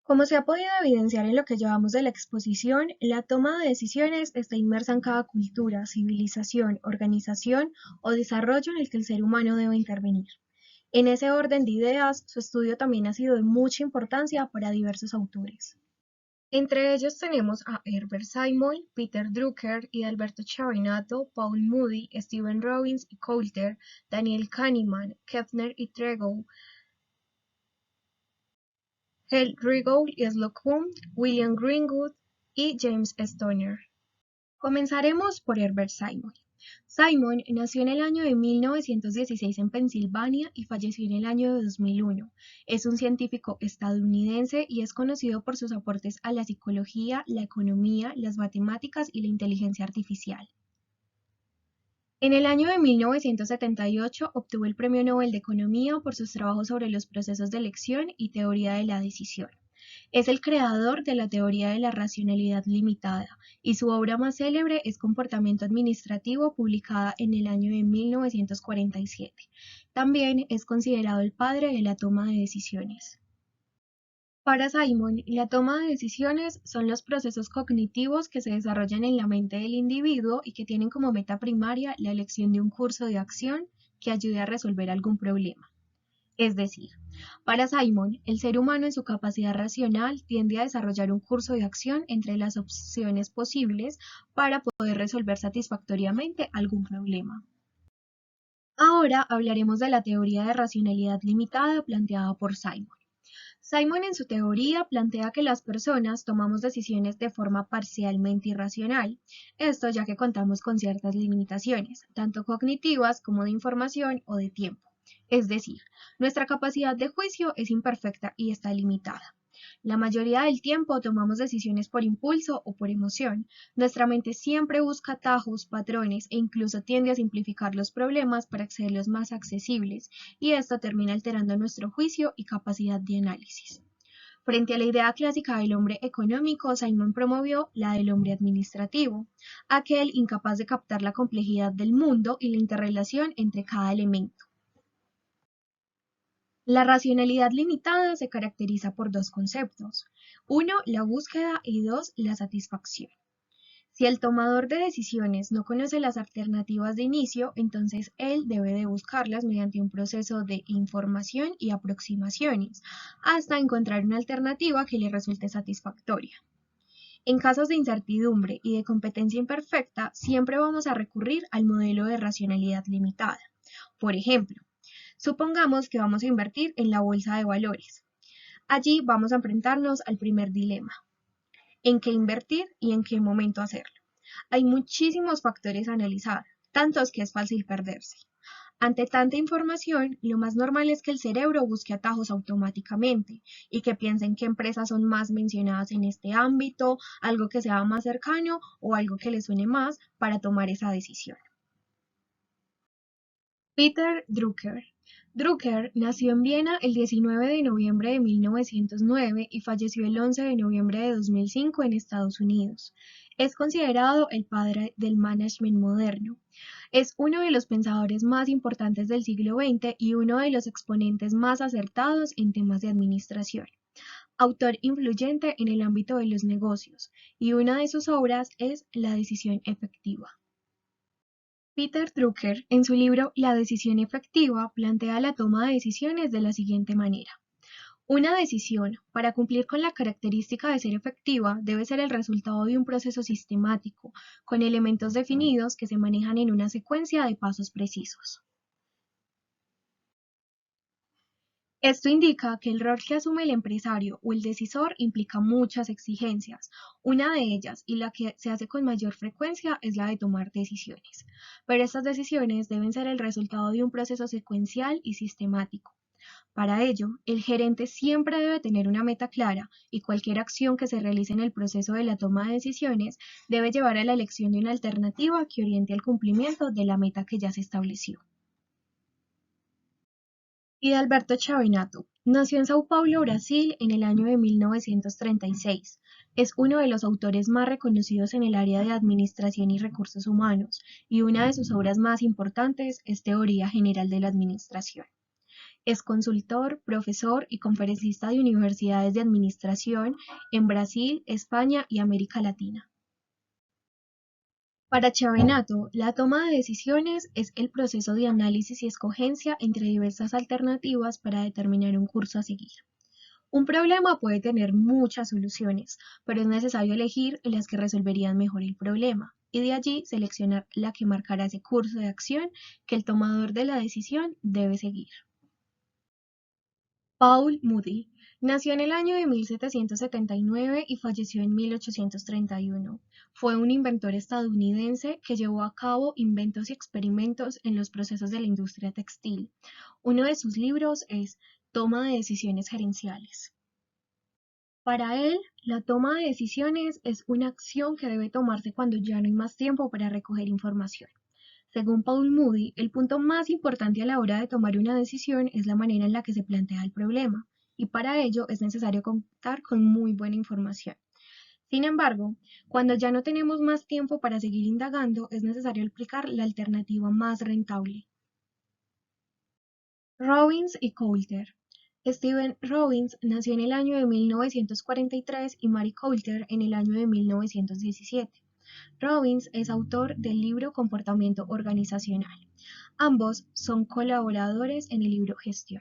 Como se ha podido evidenciar en lo que llevamos de la exposición, la toma de decisiones está inmersa en cada cultura, civilización, organización o desarrollo en el que el ser humano debe intervenir. En ese orden de ideas, su estudio también ha sido de mucha importancia para diversos autores. Entre ellos tenemos a Herbert Simon, Peter Drucker y Alberto Chiavinato, Paul Moody, Stephen Robbins y Coulter, Daniel Kahneman, Kepner y Tregow, Hal Rigoul y Slocum, William Greenwood y James Stoner. Comenzaremos por Herbert Simon. Simon nació en el año de 1916 en Pensilvania y falleció en el año de 2001. Es un científico estadounidense y es conocido por sus aportes a la psicología, la economía, las matemáticas y la inteligencia artificial. En el año de 1978 obtuvo el Premio Nobel de Economía por sus trabajos sobre los procesos de elección y teoría de la decisión. Es el creador de la teoría de la racionalidad limitada, y su obra más célebre es Comportamiento Administrativo, publicada en el año de 1947. También es considerado el padre de la toma de decisiones. Para Simon, la toma de decisiones son los procesos cognitivos que se desarrollan en la mente del individuo y que tienen como meta primaria la elección de un curso de acción que ayude a resolver algún problema. Es decir, para Simon, el ser humano en su capacidad racional tiende a desarrollar un curso de acción entre las opciones posibles para poder resolver satisfactoriamente algún problema. Ahora hablaremos de la teoría de racionalidad limitada planteada por Simon. Simon en su teoría plantea que las personas tomamos decisiones de forma parcialmente irracional, esto ya que contamos con ciertas limitaciones, tanto cognitivas como de información o de tiempo. Es decir, nuestra capacidad de juicio es imperfecta y está limitada. La mayoría del tiempo tomamos decisiones por impulso o por emoción. Nuestra mente siempre busca atajos, patrones e incluso tiende a simplificar los problemas para hacerlos más accesibles, y esto termina alterando nuestro juicio y capacidad de análisis. Frente a la idea clásica del hombre económico, Simon promovió la del hombre administrativo, aquel incapaz de captar la complejidad del mundo y la interrelación entre cada elemento. La racionalidad limitada se caracteriza por dos conceptos: uno, la búsqueda, y dos, la satisfacción. Si el tomador de decisiones no conoce las alternativas de inicio, entonces él debe de buscarlas mediante un proceso de información y aproximaciones, hasta encontrar una alternativa que le resulte satisfactoria. En casos de incertidumbre y de competencia imperfecta, siempre vamos a recurrir al modelo de racionalidad limitada. Por ejemplo, supongamos que vamos a invertir en la bolsa de valores. Allí vamos a enfrentarnos al primer dilema: ¿en qué invertir y en qué momento hacerlo? Hay muchísimos factores a analizar, tantos que es fácil perderse. Ante tanta información, lo más normal es que el cerebro busque atajos automáticamente y que piense en qué empresas son más mencionadas en este ámbito, algo que sea más cercano o algo que le suene más para tomar esa decisión. Peter Drucker. Drucker nació en Viena el 19 de noviembre de 1909 y falleció el 11 de noviembre de 2005 en Estados Unidos. Es considerado el padre del management moderno. Es uno de los pensadores más importantes del siglo XX y uno de los exponentes más acertados en temas de administración. Autor influyente en el ámbito de los negocios, y una de sus obras es La decisión efectiva. Peter Drucker, en su libro La decisión efectiva, plantea la toma de decisiones de la siguiente manera. Una decisión, para cumplir con la característica de ser efectiva, debe ser el resultado de un proceso sistemático, con elementos definidos que se manejan en una secuencia de pasos precisos. Esto indica que el rol que asume el empresario o el decisor implica muchas exigencias. Una de ellas, y la que se hace con mayor frecuencia, es la de tomar decisiones. Pero estas decisiones deben ser el resultado de un proceso secuencial y sistemático. Para ello, el gerente siempre debe tener una meta clara, y cualquier acción que se realice en el proceso de la toma de decisiones debe llevar a la elección de una alternativa que oriente al cumplimiento de la meta que ya se estableció. Y de Alberto Chiavinato. Nació en Sao Paulo, Brasil, en el año de 1936. Es uno de los autores más reconocidos en el área de administración y recursos humanos, y una de sus obras más importantes es Teoría General de la Administración. Es consultor, profesor y conferencista de universidades de administración en Brasil, España y América Latina. Para Chavenato, la toma de decisiones es el proceso de análisis y escogencia entre diversas alternativas para determinar un curso a seguir. Un problema puede tener muchas soluciones, pero es necesario elegir las que resolverían mejor el problema, y de allí seleccionar la que marcará ese curso de acción que el tomador de la decisión debe seguir. Paul Moody nació en el año de 1779 y falleció en 1831. Fue un inventor estadounidense que llevó a cabo inventos y experimentos en los procesos de la industria textil. Uno de sus libros es Toma de decisiones gerenciales. Para él, la toma de decisiones es una acción que debe tomarse cuando ya no hay más tiempo para recoger información. Según Paul Moody, el punto más importante a la hora de tomar una decisión es la manera en la que se plantea el problema, y para ello es necesario contar con muy buena información. Sin embargo, cuando ya no tenemos más tiempo para seguir indagando, es necesario aplicar la alternativa más rentable. Robbins y Coulter. Stephen Robbins nació en el año de 1943 y Mary Coulter en el año de 1917. Robbins es autor del libro Comportamiento Organizacional. Ambos son colaboradores en el libro Gestión.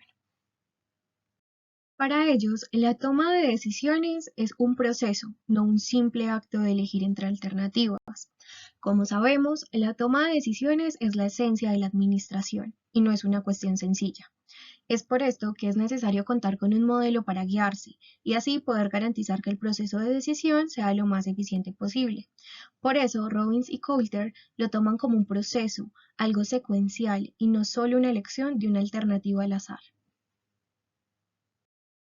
Para ellos, la toma de decisiones es un proceso, no un simple acto de elegir entre alternativas. Como sabemos, la toma de decisiones es la esencia de la administración y no es una cuestión sencilla. Es por esto que es necesario contar con un modelo para guiarse y así poder garantizar que el proceso de decisión sea lo más eficiente posible. Por eso, Robbins y Coulter lo toman como un proceso, algo secuencial y no solo una elección de una alternativa al azar.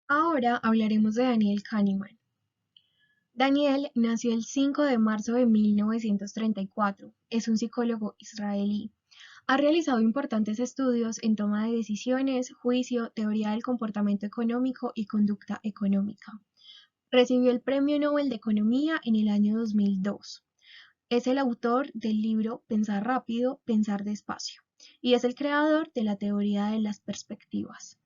Ahora hablaremos de Daniel Kahneman. Daniel nació el 5 de marzo de 1934. Es un psicólogo israelí. Ha realizado importantes estudios en toma de decisiones, juicio, teoría del comportamiento económico y conducta económica. Recibió el Premio Nobel de Economía en el año 2002. Es el autor del libro Pensar rápido, pensar despacio y es el creador de la teoría de las perspectivas.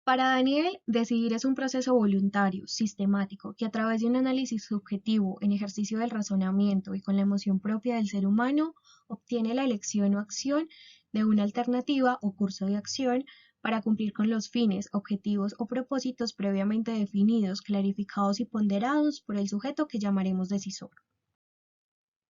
Para Daniel, decidir es un proceso voluntario, sistemático, que a través de un análisis subjetivo, en ejercicio del razonamiento y con la emoción propia del ser humano, obtiene la elección o acción de una alternativa o curso de acción para cumplir con los fines, objetivos o propósitos previamente definidos, clarificados y ponderados por el sujeto que llamaremos decisor.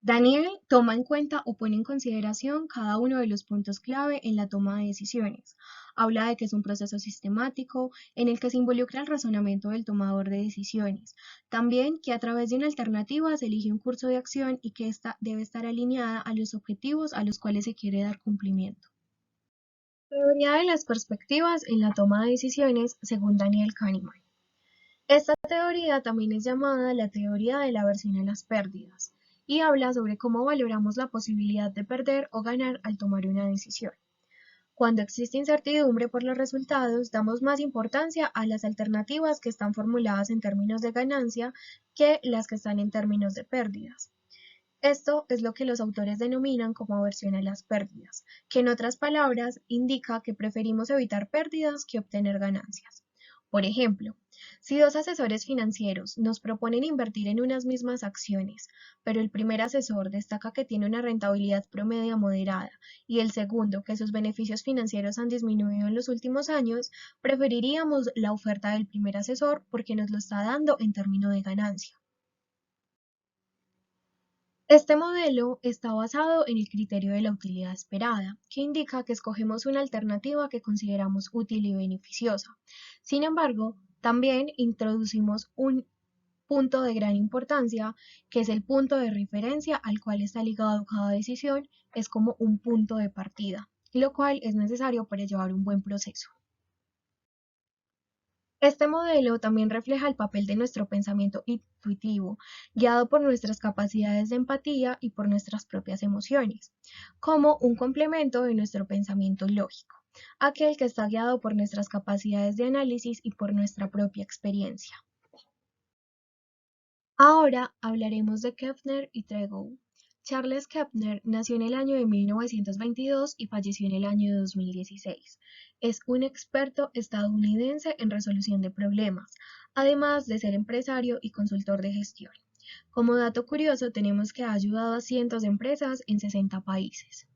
Daniel toma en cuenta o pone en consideración cada uno de los puntos clave en la toma de decisiones. Habla de que es un proceso sistemático en el que se involucra el razonamiento del tomador de decisiones. También que a través de una alternativa se elige un curso de acción y que ésta debe estar alineada a los objetivos a los cuales se quiere dar cumplimiento. Teoría de las perspectivas en la toma de decisiones según Daniel Kahneman. Esta teoría también es llamada la teoría de la aversión a las pérdidas y habla sobre cómo valoramos la posibilidad de perder o ganar al tomar una decisión. Cuando existe incertidumbre por los resultados, damos más importancia a las alternativas que están formuladas en términos de ganancia que las que están en términos de pérdidas. Esto es lo que los autores denominan como aversión a las pérdidas, que en otras palabras indica que preferimos evitar pérdidas que obtener ganancias. Por ejemplo, si dos asesores financieros nos proponen invertir en unas mismas acciones, pero el primer asesor destaca que tiene una rentabilidad promedia moderada y el segundo que sus beneficios financieros han disminuido en los últimos años, preferiríamos la oferta del primer asesor porque nos lo está dando en términos de ganancia. Este modelo está basado en el criterio de la utilidad esperada, que indica que escogemos una alternativa que consideramos útil y beneficiosa. Sin embargo, también introducimos un punto de gran importancia, que es el punto de referencia al cual está ligado cada decisión, es como un punto de partida, lo cual es necesario para llevar un buen proceso. Este modelo también refleja el papel de nuestro pensamiento intuitivo, guiado por nuestras capacidades de empatía y por nuestras propias emociones, como un complemento de nuestro pensamiento lógico, aquel que está guiado por nuestras capacidades de análisis y por nuestra propia experiencia. Ahora hablaremos de Kepner y Tregou. Charles Kepner nació en el año de 1922 y falleció en el año de 2016. Es un experto estadounidense en resolución de problemas, además de ser empresario y consultor de gestión. Como dato curioso, tenemos que ha ayudado a cientos de empresas en 60 países.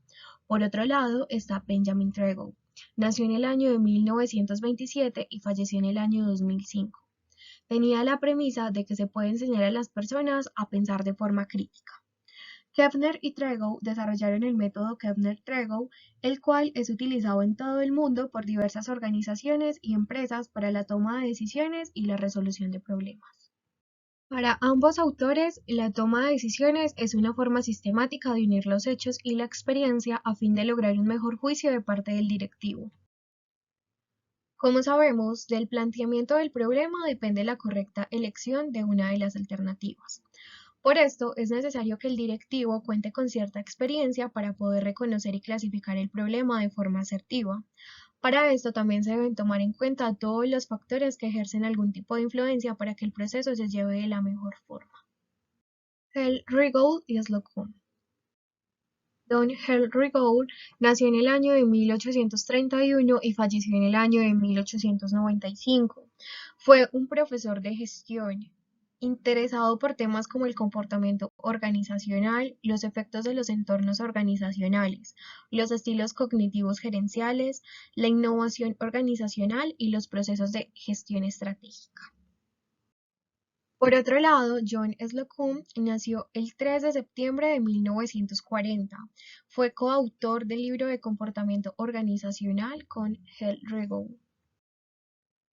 Por otro lado está Benjamin Tregoe. Nació en el año de 1927 y falleció en el año 2005. Tenía la premisa de que se puede enseñar a las personas a pensar de forma crítica. Kepner y Tregoe desarrollaron el método Kepner-Tregoe, el cual es utilizado en todo el mundo por diversas organizaciones y empresas para la toma de decisiones y la resolución de problemas. Para ambos autores, la toma de decisiones es una forma sistemática de unir los hechos y la experiencia a fin de lograr un mejor juicio de parte del directivo. Como sabemos, del planteamiento del problema depende la correcta elección de una de las alternativas. Por esto, es necesario que el directivo cuente con cierta experiencia para poder reconocer y clasificar el problema de forma asertiva. Para esto también se deben tomar en cuenta todos los factores que ejercen algún tipo de influencia para que el proceso se lleve de la mejor forma. Hell Rigold y Slocum. Don Hell Rigold nació en el año de 1831 y falleció en el año de 1895. Fue un profesor de gestión, interesado por temas como el comportamiento organizacional, los efectos de los entornos organizacionales, los estilos cognitivos gerenciales, la innovación organizacional y los procesos de gestión estratégica. Por otro lado, John Slocum nació el 3 de septiembre de 1940. Fue coautor del libro de comportamiento organizacional con Hell Rigold.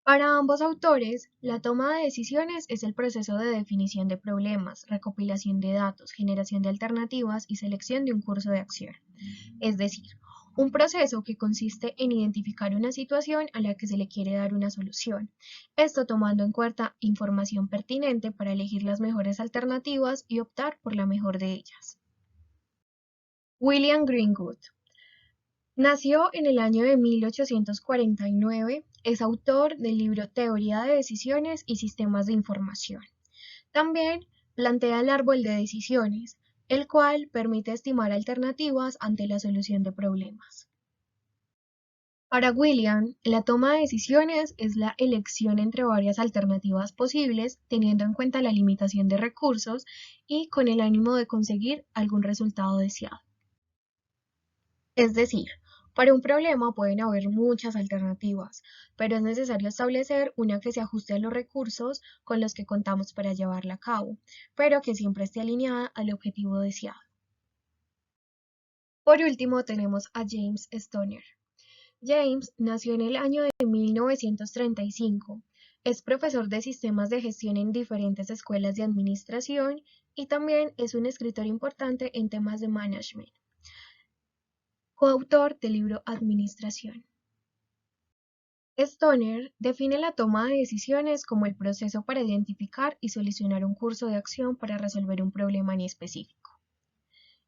Para ambos autores, la toma de decisiones es el proceso de definición de problemas, recopilación de datos, generación de alternativas y selección de un curso de acción. Es decir, un proceso que consiste en identificar una situación a la que se le quiere dar una solución. Esto tomando en cuenta información pertinente para elegir las mejores alternativas y optar por la mejor de ellas. William Greenwood. Nació en el año de 1849, es autor del libro Teoría de Decisiones y Sistemas de Información. También plantea el árbol de decisiones, el cual permite estimar alternativas ante la solución de problemas. Para William, la toma de decisiones es la elección entre varias alternativas posibles, teniendo en cuenta la limitación de recursos y con el ánimo de conseguir algún resultado deseado. Es decir, para un problema pueden haber muchas alternativas, pero es necesario establecer una que se ajuste a los recursos con los que contamos para llevarla a cabo, pero que siempre esté alineada al objetivo deseado. Por último, tenemos a James Stoner. James nació en el año de 1935. Es profesor de sistemas de gestión en diferentes escuelas de administración y también es un escritor importante en temas de management. Coautor del libro Administración. Stoner define la toma de decisiones como el proceso para identificar y solucionar un curso de acción para resolver un problema en específico.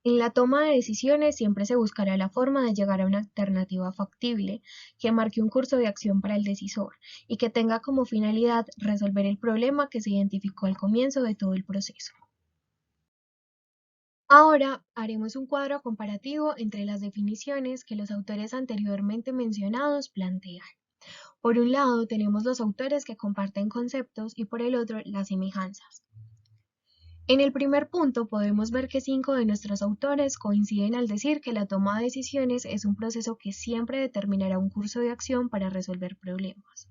En la toma de decisiones siempre se buscará la forma de llegar a una alternativa factible que marque un curso de acción para el decisor y que tenga como finalidad resolver el problema que se identificó al comienzo de todo el proceso. Ahora haremos un cuadro comparativo entre las definiciones que los autores anteriormente mencionados plantean. Por un lado tenemos los autores que comparten conceptos y por el otro las semejanzas. En el primer punto podemos ver que 5 de nuestros autores coinciden al decir que la toma de decisiones es un proceso que siempre determinará un curso de acción para resolver problemas.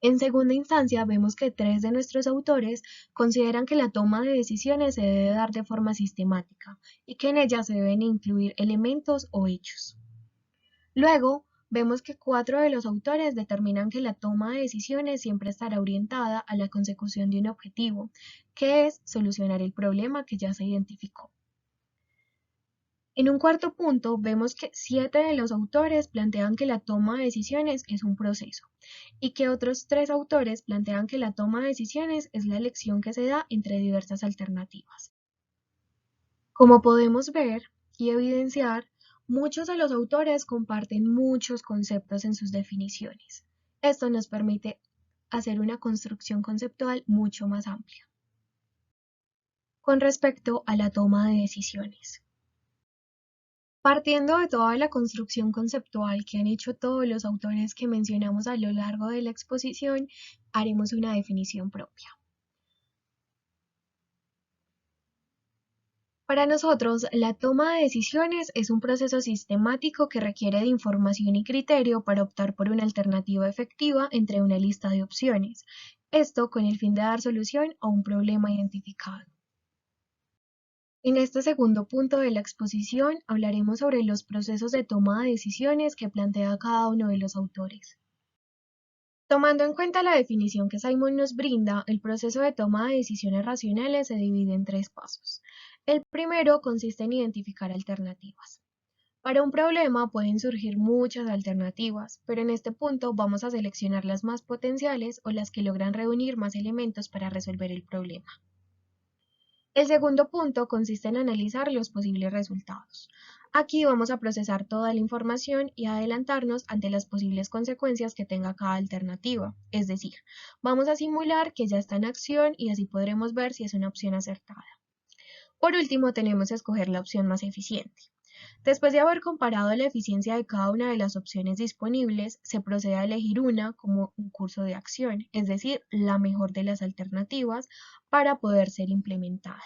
En segunda instancia, vemos que 3 de nuestros autores consideran que la toma de decisiones se debe dar de forma sistemática y que en ella se deben incluir elementos o hechos. Luego, vemos que 4 de los autores determinan que la toma de decisiones siempre estará orientada a la consecución de un objetivo, que es solucionar el problema que ya se identificó. En un cuarto punto, vemos que 7 de los autores plantean que la toma de decisiones es un proceso y que otros 3 autores plantean que la toma de decisiones es la elección que se da entre diversas alternativas. Como podemos ver y evidenciar, muchos de los autores comparten muchos conceptos en sus definiciones. Esto nos permite hacer una construcción conceptual mucho más amplia. con respecto a la toma de decisiones. Partiendo de toda la construcción conceptual que han hecho todos los autores que mencionamos a lo largo de la exposición, haremos una definición propia. Para nosotros, la toma de decisiones es un proceso sistemático que requiere de información y criterio para optar por una alternativa efectiva entre una lista de opciones, esto con el fin de dar solución a un problema identificado. En este segundo punto de la exposición hablaremos sobre los procesos de toma de decisiones que plantea cada uno de los autores. Tomando en cuenta la definición que Simon nos brinda, el proceso de toma de decisiones racionales se divide en 3 pasos. El primero consiste en identificar alternativas. Para un problema pueden surgir muchas alternativas, pero en este punto vamos a seleccionar las más potenciales o las que logran reunir más elementos para resolver el problema. El segundo punto consiste en analizar los posibles resultados. Aquí vamos a procesar toda la información y adelantarnos ante las posibles consecuencias que tenga cada alternativa. Es decir, vamos a simular que ya está en acción y así podremos ver si es una opción acertada. Por último, tenemos que escoger la opción más eficiente. Después de haber comparado la eficiencia de cada una de las opciones disponibles, se procede a elegir una como un curso de acción, es decir, la mejor de las alternativas para poder ser implementada.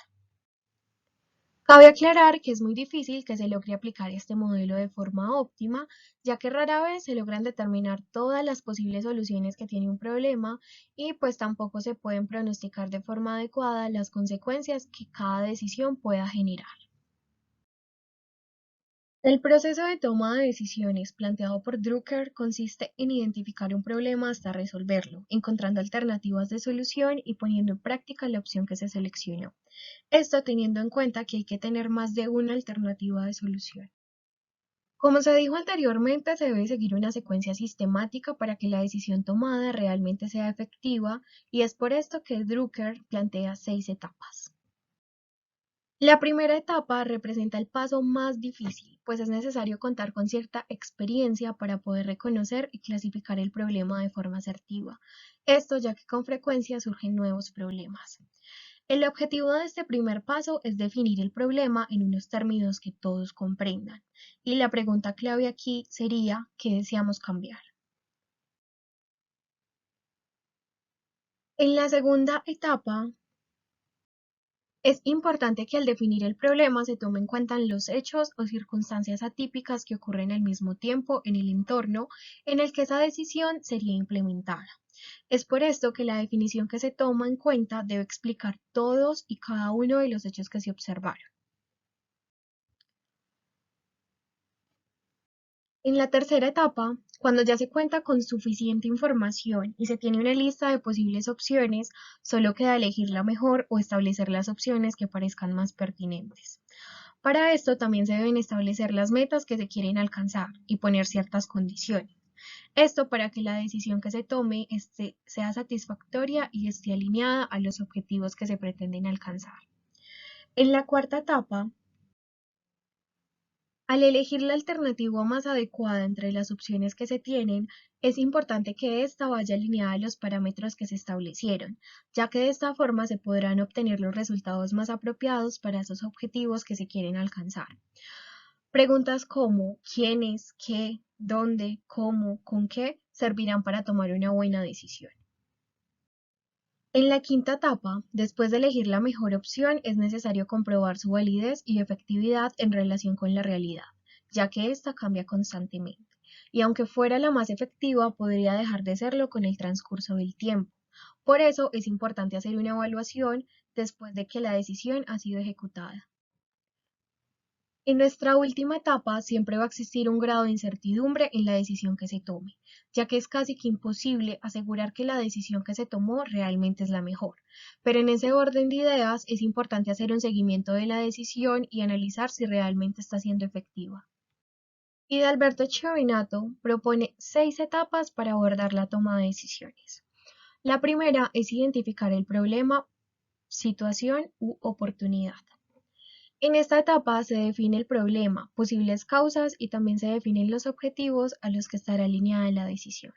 Cabe aclarar que es muy difícil que se logre aplicar este modelo de forma óptima, ya que rara vez se logran determinar todas las posibles soluciones que tiene un problema y pues tampoco se pueden pronosticar de forma adecuada las consecuencias que cada decisión pueda generar. El proceso de toma de decisiones planteado por Drucker consiste en identificar un problema hasta resolverlo, encontrando alternativas de solución y poniendo en práctica la opción que se seleccionó. Esto teniendo en cuenta que hay que tener más de una alternativa de solución. Como se dijo anteriormente, se debe seguir una secuencia sistemática para que la decisión tomada realmente sea efectiva y es por esto que Drucker plantea 6 etapas. La primera etapa representa el paso más difícil, pues es necesario contar con cierta experiencia para poder reconocer y clasificar el problema de forma asertiva. Esto ya que con frecuencia surgen nuevos problemas. El objetivo de este primer paso es definir el problema en unos términos que todos comprendan. Y la pregunta clave aquí sería, ¿qué deseamos cambiar? En la segunda etapa, es importante que al definir el problema se tomen en cuenta los hechos o circunstancias atípicas que ocurren al mismo tiempo en el entorno en el que esa decisión sería implementada. Es por esto que la definición que se toma en cuenta debe explicar todos y cada uno de los hechos que se observaron. En la tercera etapa, cuando ya se cuenta con suficiente información y se tiene una lista de posibles opciones, solo queda elegir la mejor o establecer las opciones que parezcan más pertinentes. Para esto también se deben establecer las metas que se quieren alcanzar y poner ciertas condiciones. Esto para que la decisión que se tome sea satisfactoria y esté alineada a los objetivos que se pretenden alcanzar. En la cuarta etapa, al elegir la alternativa más adecuada entre las opciones que se tienen, es importante que ésta vaya alineada a los parámetros que se establecieron, ya que de esta forma se podrán obtener los resultados más apropiados para esos objetivos que se quieren alcanzar. Preguntas como quiénes, qué, dónde, cómo, con qué servirán para tomar una buena decisión. En la quinta etapa, después de elegir la mejor opción, es necesario comprobar su validez y efectividad en relación con la realidad, ya que ésta cambia constantemente, y aunque fuera la más efectiva, podría dejar de serlo con el transcurso del tiempo. Por eso es importante hacer una evaluación después de que la decisión ha sido ejecutada. En nuestra última etapa siempre va a existir un grado de incertidumbre en la decisión que se tome, ya que es casi que imposible asegurar que la decisión que se tomó realmente es la mejor. Pero en ese orden de ideas es importante hacer un seguimiento de la decisión y analizar si realmente está siendo efectiva. Y Alberto Chiavinato propone 6 etapas para abordar la toma de decisiones. La primera es identificar el problema, situación u oportunidad. En esta etapa se define el problema, posibles causas y también se definen los objetivos a los que estará alineada la decisión.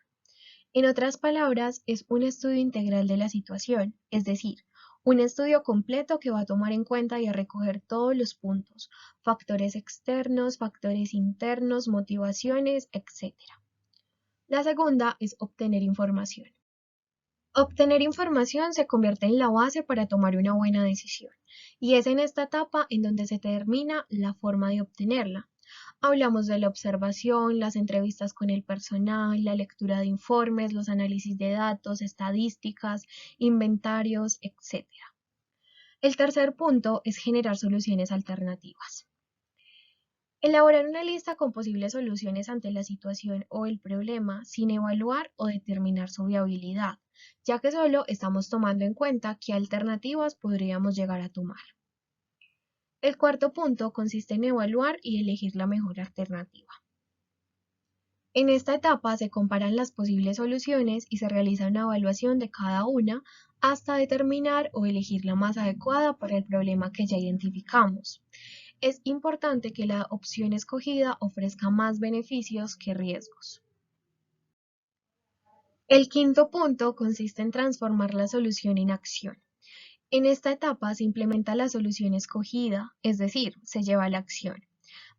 En otras palabras, es un estudio integral de la situación, es decir, Un estudio completo que va a tomar en cuenta y a recoger todos los puntos, factores externos, factores internos, motivaciones, etc. La segunda es obtener información. Obtener información se convierte en la base para tomar una buena decisión, y es en esta etapa en donde se determina la forma de obtenerla. Hablamos de la observación, las entrevistas con el personal, la lectura de informes, los análisis de datos, estadísticas, inventarios, etc. El tercer punto es generar soluciones alternativas. Elaborar una lista con posibles soluciones ante la situación o el problema sin evaluar o determinar su viabilidad, ya que solo estamos tomando en cuenta qué alternativas podríamos llegar a tomar. El cuarto punto consiste en evaluar y elegir la mejor alternativa. En esta etapa se comparan las posibles soluciones y se realiza una evaluación de cada una hasta determinar o elegir la más adecuada para el problema que ya identificamos. Es importante que la opción escogida ofrezca más beneficios que riesgos. El quinto punto consiste en transformar la solución en acción. En esta etapa se implementa la solución escogida, es decir, se lleva a la acción.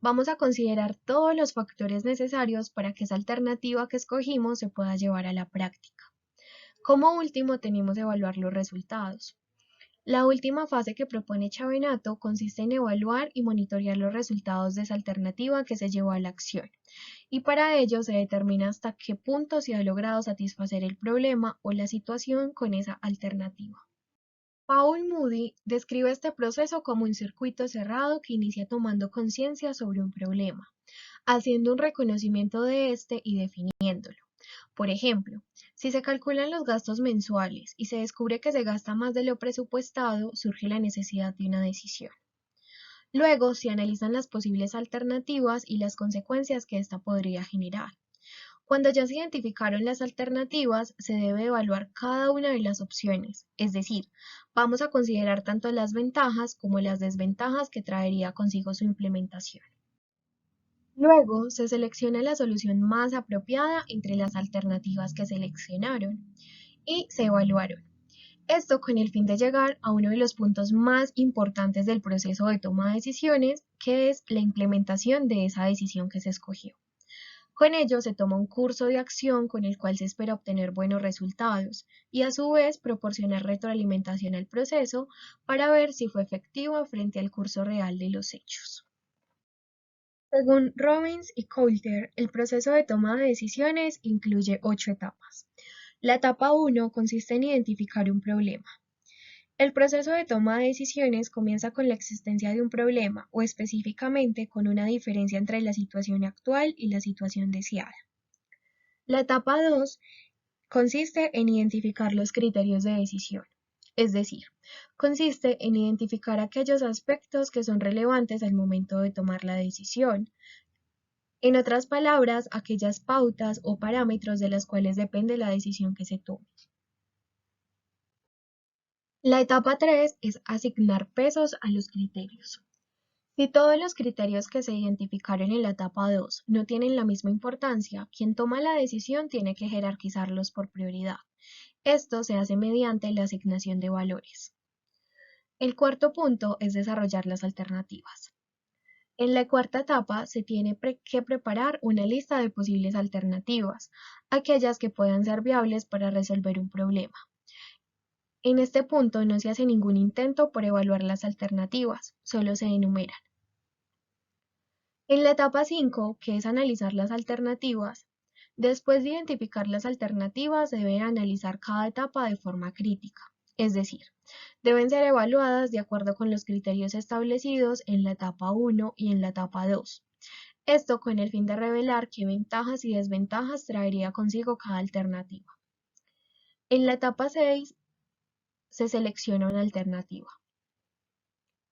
Vamos a considerar todos los factores necesarios para que esa alternativa que escogimos se pueda llevar a la práctica. Como último, tenemos que evaluar los resultados. La última fase que propone Chavenato consiste en evaluar y monitorear los resultados de esa alternativa que se llevó a la acción, y para ello se determina hasta qué punto se ha logrado satisfacer el problema o la situación con esa alternativa. Paul Moody describe este proceso como un circuito cerrado que inicia tomando conciencia sobre un problema, haciendo un reconocimiento de este y definiéndolo. Por ejemplo, si se calculan los gastos mensuales y se descubre que se gasta más de lo presupuestado, surge la necesidad de una decisión. Luego se analizan las posibles alternativas y las consecuencias que ésta podría generar. Cuando ya se identificaron las alternativas, se debe evaluar cada una de las opciones, es decir, vamos a considerar tanto las ventajas como las desventajas que traería consigo su implementación. Luego, se selecciona la solución más apropiada entre las alternativas que seleccionaron y se evaluaron. Esto con el fin de llegar a uno de los puntos más importantes del proceso de toma de decisiones, que es la implementación de esa decisión que se escogió. Con ello se toma un curso de acción con el cual se espera obtener buenos resultados y a su vez proporcionar retroalimentación al proceso para ver si fue efectivo frente al curso real de los hechos. Según Robbins y Coulter, el proceso de toma de decisiones incluye 8 etapas. La etapa 1 consiste en identificar un problema. El proceso de toma de decisiones comienza con la existencia de un problema o específicamente con una diferencia entre la situación actual y la situación deseada. La etapa 2 consiste en identificar los criterios de decisión, es decir, consiste en identificar aquellos aspectos que son relevantes al momento de tomar la decisión. En otras palabras, aquellas pautas o parámetros de las cuales depende la decisión que se tome. La etapa 3 es asignar pesos a los criterios. Si todos los criterios que se identificaron en la etapa 2 no tienen la misma importancia, quien toma la decisión tiene que jerarquizarlos por prioridad. Esto se hace mediante la asignación de valores. El cuarto punto es desarrollar las alternativas. En la cuarta etapa se tiene que preparar una lista de posibles alternativas, aquellas que puedan ser viables para resolver un problema. En este punto no se hace ningún intento por evaluar las alternativas, solo se enumeran. En la etapa 5, que es analizar las alternativas, después de identificar las alternativas, se debe analizar cada etapa de forma crítica, es decir, deben ser evaluadas de acuerdo con los criterios establecidos en la etapa 1 y en la etapa 2. Esto con el fin de revelar qué ventajas y desventajas traería consigo cada alternativa. En la etapa 6 se selecciona una alternativa.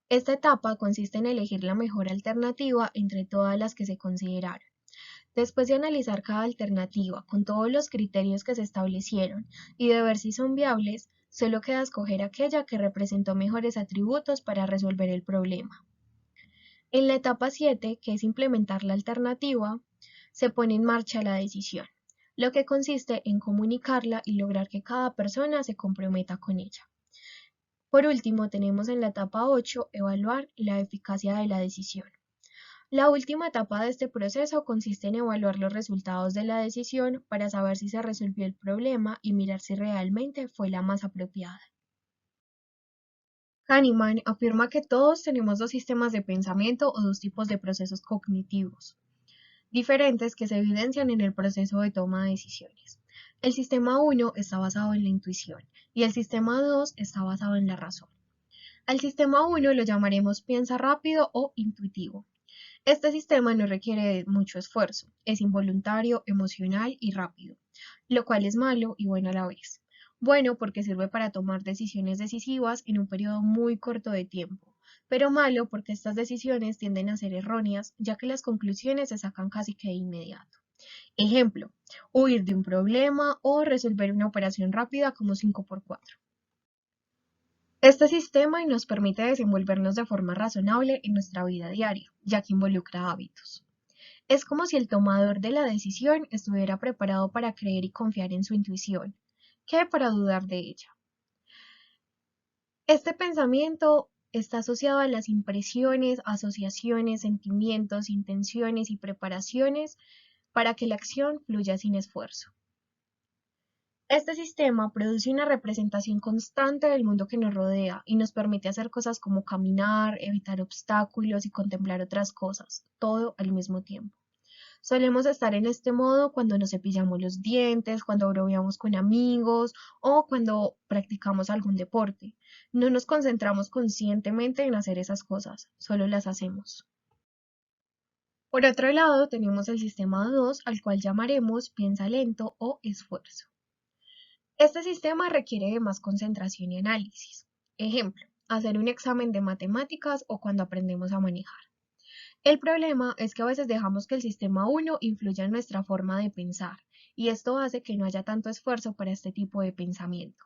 Esta etapa consiste en elegir la mejor alternativa entre todas las que se consideraron. Después de analizar cada alternativa con todos los criterios que se establecieron y de ver si son viables, solo queda escoger aquella que representó mejores atributos para resolver el problema. En la etapa 7, que es implementar la alternativa, se pone en marcha la decisión, lo que consiste en comunicarla y lograr que cada persona se comprometa con ella. Por último, tenemos en la etapa 8 evaluar la eficacia de la decisión. La última etapa de este proceso consiste en evaluar los resultados de la decisión para saber si se resolvió el problema y mirar si realmente fue la más apropiada. Kahneman afirma que todos tenemos dos sistemas de pensamiento o dos tipos de procesos cognitivos diferentes que se evidencian en el proceso de toma de decisiones. El sistema 1 está basado en la intuición y el sistema 2 está basado en la razón. Al sistema 1 lo llamaremos piensa rápido o intuitivo. Este sistema no requiere mucho esfuerzo, es involuntario, emocional y rápido, lo cual es malo y bueno a la vez. Bueno porque sirve para tomar decisiones decisivas en un periodo muy corto de tiempo, pero malo porque estas decisiones tienden a ser erróneas, ya que las conclusiones se sacan casi que de inmediato. Ejemplo, huir de un problema o resolver una operación rápida como 5×4. Este sistema nos permite desenvolvernos de forma razonable en nuestra vida diaria, ya que involucra hábitos. Es como si el tomador de la decisión estuviera preparado para creer y confiar en su intuición, que para dudar de ella. Este pensamiento está asociado a las impresiones, asociaciones, sentimientos, intenciones y preparaciones para que la acción fluya sin esfuerzo. Este sistema produce una representación constante del mundo que nos rodea y nos permite hacer cosas como caminar, evitar obstáculos y contemplar otras cosas, todo al mismo tiempo. Solemos estar en este modo cuando nos cepillamos los dientes, cuando bromeamos con amigos o cuando practicamos algún deporte. No nos concentramos conscientemente en hacer esas cosas, solo las hacemos. Por otro lado, tenemos el sistema 2, al cual llamaremos piensa lento o esfuerzo. Este sistema requiere de más concentración y análisis. Ejemplo, hacer un examen de matemáticas o cuando aprendemos a manejar. El problema es que a veces dejamos que el sistema 1 influya en nuestra forma de pensar, y esto hace que no haya tanto esfuerzo para este tipo de pensamiento.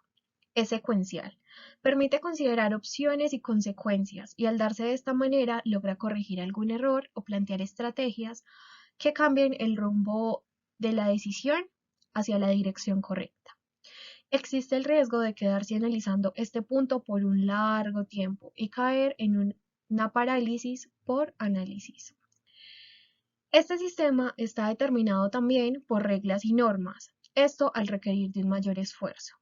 Es secuencial, permite considerar opciones y consecuencias, y al darse de esta manera logra corregir algún error o plantear estrategias que cambien el rumbo de la decisión hacia la dirección correcta. Existe el riesgo de quedarse analizando este punto por un largo tiempo y caer en una parálisis por análisis. Este sistema está determinado también por reglas y normas, esto al requerir de un mayor esfuerzo.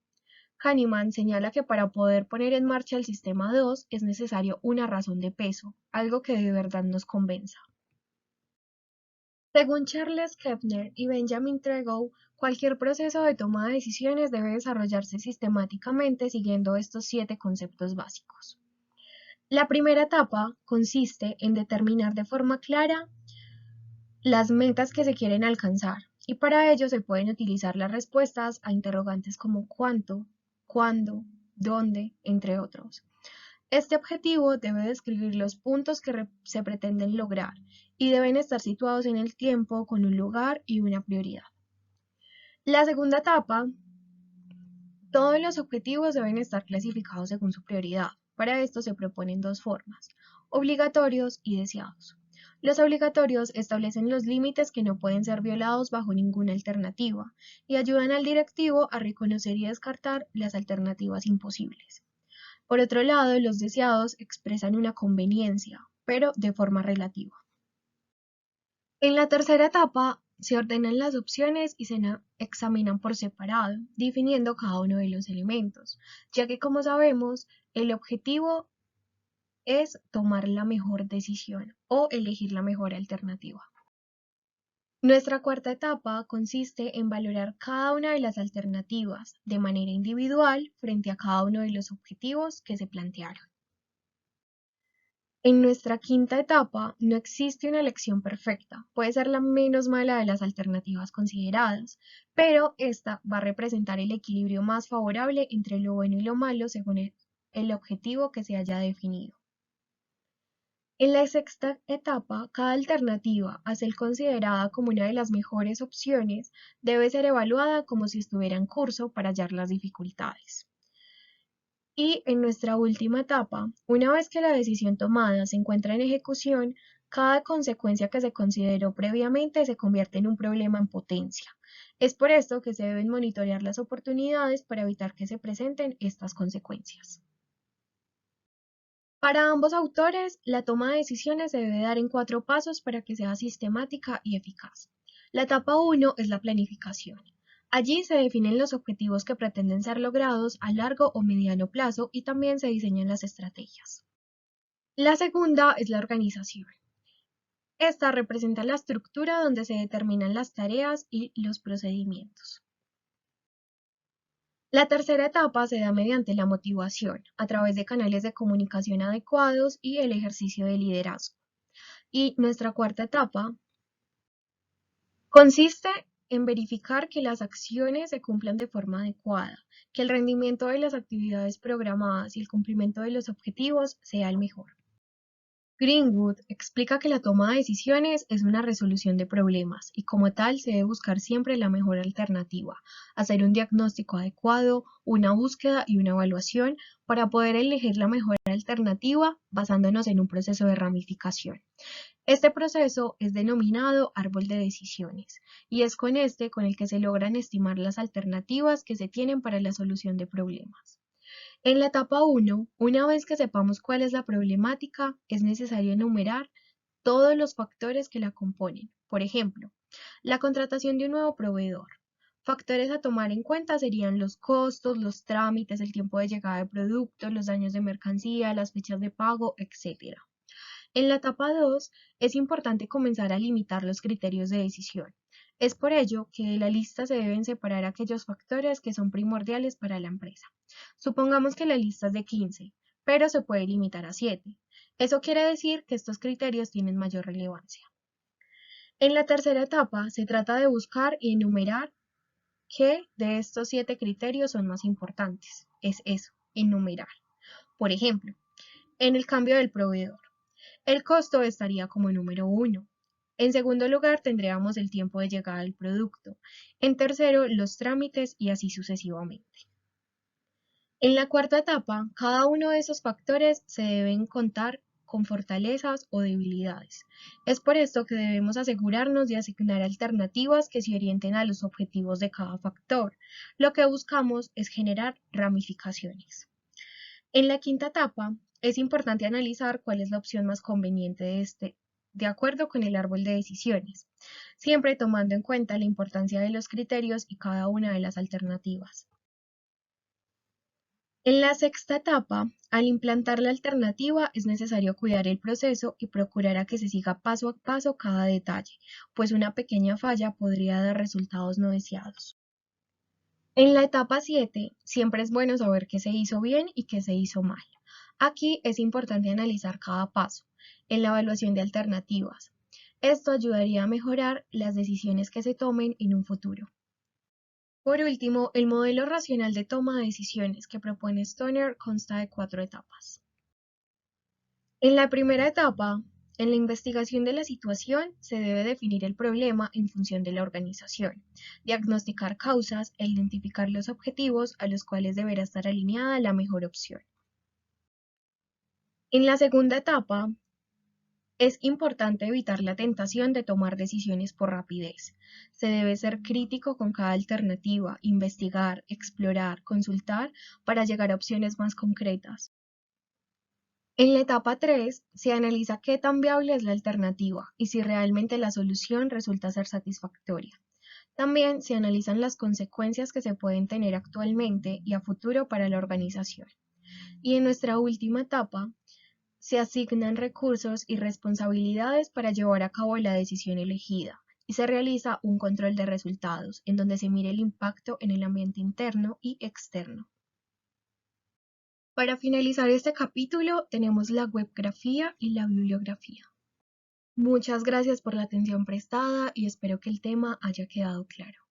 Kahneman señala que para poder poner en marcha el sistema 2 es necesario una razón de peso, algo que de verdad nos convenza. Según Charles Kepner y Benjamin Tregow, cualquier proceso de toma de decisiones debe desarrollarse sistemáticamente siguiendo estos 7 conceptos básicos. La primera etapa consiste en determinar de forma clara las metas que se quieren alcanzar, y para ello se pueden utilizar las respuestas a interrogantes como cuánto, cuándo, dónde, entre otros. Este objetivo debe describir los puntos que se pretenden lograr y deben estar situados en el tiempo con un lugar y una prioridad. La segunda etapa, todos los objetivos deben estar clasificados según su prioridad. Para esto se proponen dos formas, obligatorios y deseados. Los obligatorios establecen los límites que no pueden ser violados bajo ninguna alternativa y ayudan al directivo a reconocer y descartar las alternativas imposibles. Por otro lado, los deseados expresan una conveniencia, pero de forma relativa. En la tercera etapa, se ordenan las opciones y se examinan por separado, definiendo cada uno de los elementos, ya que como sabemos, el objetivo es tomar la mejor decisión o elegir la mejor alternativa. Nuestra cuarta etapa consiste en valorar cada una de las alternativas de manera individual frente a cada uno de los objetivos que se plantearon. En nuestra quinta etapa no existe una elección perfecta, puede ser la menos mala de las alternativas consideradas, pero esta va a representar el equilibrio más favorable entre lo bueno y lo malo según el objetivo que se haya definido. En la sexta etapa, cada alternativa, a ser considerada como una de las mejores opciones, debe ser evaluada como si estuviera en curso para hallar las dificultades. Y en nuestra última etapa, una vez que la decisión tomada se encuentra en ejecución, cada consecuencia que se consideró previamente se convierte en un problema en potencia. Es por esto que se deben monitorear las oportunidades para evitar que se presenten estas consecuencias. Para ambos autores, la toma de decisiones se debe dar en 4 pasos para que sea sistemática y eficaz. La etapa 1 es la planificación. Allí se definen los objetivos que pretenden ser logrados a largo o mediano plazo y también se diseñan las estrategias. La segunda es la organización. Esta representa la estructura donde se determinan las tareas y los procedimientos. La tercera etapa se da mediante la motivación, a través de canales de comunicación adecuados y el ejercicio de liderazgo. Y nuestra cuarta etapa consiste en verificar que las acciones se cumplan de forma adecuada, que el rendimiento de las actividades programadas y el cumplimiento de los objetivos sea el mejor. Greenwood explica que la toma de decisiones es una resolución de problemas y como tal se debe buscar siempre la mejor alternativa, hacer un diagnóstico adecuado, una búsqueda y una evaluación para poder elegir la mejor alternativa basándonos en un proceso de ramificación. Este proceso es denominado árbol de decisiones y es con este con el que se logran estimar las alternativas que se tienen para la solución de problemas. En la etapa 1, una vez que sepamos cuál es la problemática, es necesario enumerar todos los factores que la componen. Por ejemplo, la contratación de un nuevo proveedor. Factores a tomar en cuenta serían los costos, los trámites, el tiempo de llegada de productos, los daños de mercancía, las fechas de pago, etc. En la etapa 2, es importante comenzar a limitar los criterios de decisión. Es por ello que de la lista se deben separar aquellos factores que son primordiales para la empresa. Supongamos que la lista es de 15, pero se puede limitar a 7. Eso quiere decir que estos criterios tienen mayor relevancia. En la tercera etapa se trata de buscar y enumerar qué de estos 7 criterios son más importantes. Es eso, enumerar. Por ejemplo, en el cambio del proveedor. El costo estaría como número 1. En segundo lugar, tendríamos el tiempo de llegada del producto. En tercero, los trámites y así sucesivamente. En la cuarta etapa, cada uno de esos factores se deben contar con fortalezas o debilidades. Es por esto que debemos asegurarnos de asignar alternativas que se orienten a los objetivos de cada factor. Lo que buscamos es generar ramificaciones. En la quinta etapa, es importante analizar cuál es la opción más conveniente de acuerdo con el árbol de decisiones, siempre tomando en cuenta la importancia de los criterios y cada una de las alternativas. En la sexta etapa, al implantar la alternativa, es necesario cuidar el proceso y procurar a que se siga paso a paso cada detalle, pues una pequeña falla podría dar resultados no deseados. En la etapa 7, siempre es bueno saber qué se hizo bien y qué se hizo mal. Aquí es importante analizar cada paso en la evaluación de alternativas. Esto ayudaría a mejorar las decisiones que se tomen en un futuro. Por último, el modelo racional de toma de decisiones que propone Stoner consta de 4 etapas. En la primera etapa, en la investigación de la situación, se debe definir el problema en función de la organización, diagnosticar causas e identificar los objetivos a los cuales deberá estar alineada la mejor opción. En la segunda etapa, es importante evitar la tentación de tomar decisiones por rapidez. Se debe ser crítico con cada alternativa, investigar, explorar, consultar para llegar a opciones más concretas. En la etapa 3, se analiza qué tan viable es la alternativa y si realmente la solución resulta ser satisfactoria. También se analizan las consecuencias que se pueden tener actualmente y a futuro para la organización. Y en nuestra última etapa, se asignan recursos y responsabilidades para llevar a cabo la decisión elegida y se realiza un control de resultados en donde se mire el impacto en el ambiente interno y externo. Para finalizar este capítulo tenemos la webgrafía y la bibliografía. Muchas gracias por la atención prestada y espero que el tema haya quedado claro.